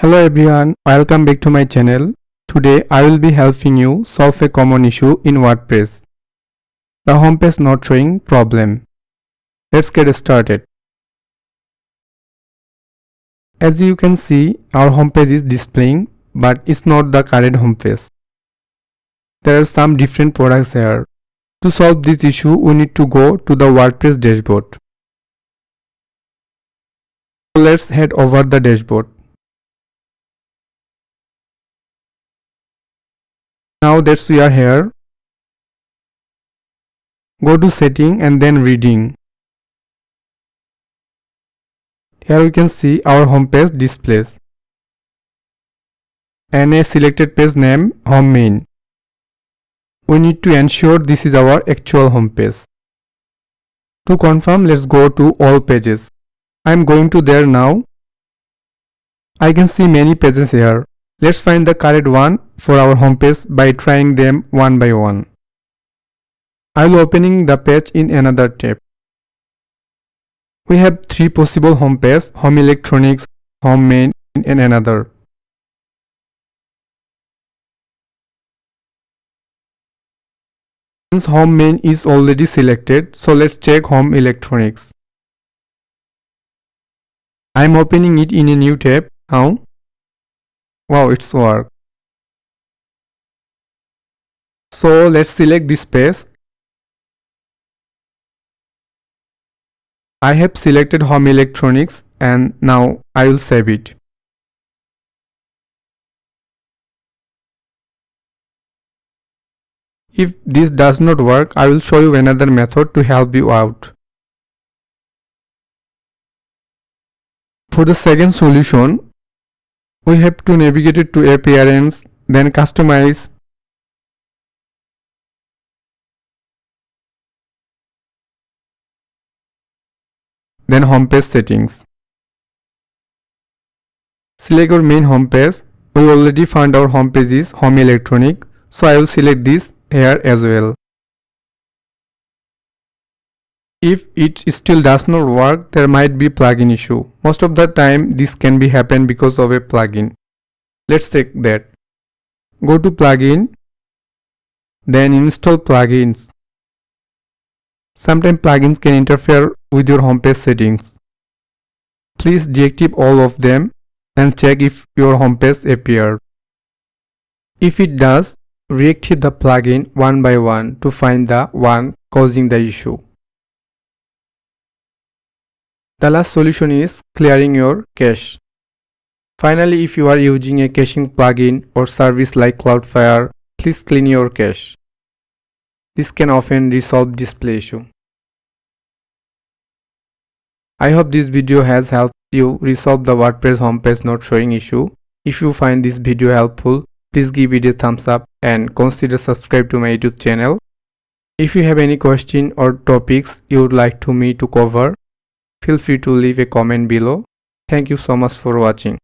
Hello everyone, welcome back to my channel. Today I will be helping you solve a common issue in WordPress, the homepage not showing problem. Let's get started. As you can see, our homepage is displaying, but it's not the current homepage. There are some different products here. To solve this issue, we need to go to the WordPress dashboard. So let's head over the dashboard. Now that we are here, go to setting and then reading. Here we can see our homepage displays and a selected page name home main. We need to ensure this is our actual homepage. To confirm, let's go to all pages. I am going to there now. I can see many pages here. Let's find the correct one for our homepage by trying them one by one. I will opening the page in another tab. We have three possible homepages: home electronics, home main, and another. Since home main is already selected, so let's check home electronics. I am opening it in a new tab now. Wow, it's worked. So let's select this page. I have selected home electronics and now I will save it. If this does not work, I will show you another method to help you out. For the second solution, we have to navigate it to Appearance, then Customize, then Homepage Settings. Select our main homepage. We already found our homepage is home electronic, so I will select this here as well. If it still does not work, there might be plugin issue. Most of the time this can be happen because of a plugin. Let's check that. Go to plugin, then install plugins. Sometimes plugins can interfere with your homepage settings. Please deactivate all of them and check if your homepage appeared. If it does, reactivate the plugin one by one to find the one causing the issue. The last solution is clearing your cache. Finally, if you are using a caching plugin or service like Cloudflare, please clean your cache. This can often resolve display issue. I hope this video has helped you resolve the WordPress homepage not showing issue. If you find this video helpful, please give it a thumbs up and consider subscribe to my YouTube channel. If you have any question or topics you would like me to cover, feel free to leave a comment below. Thank you so much for watching.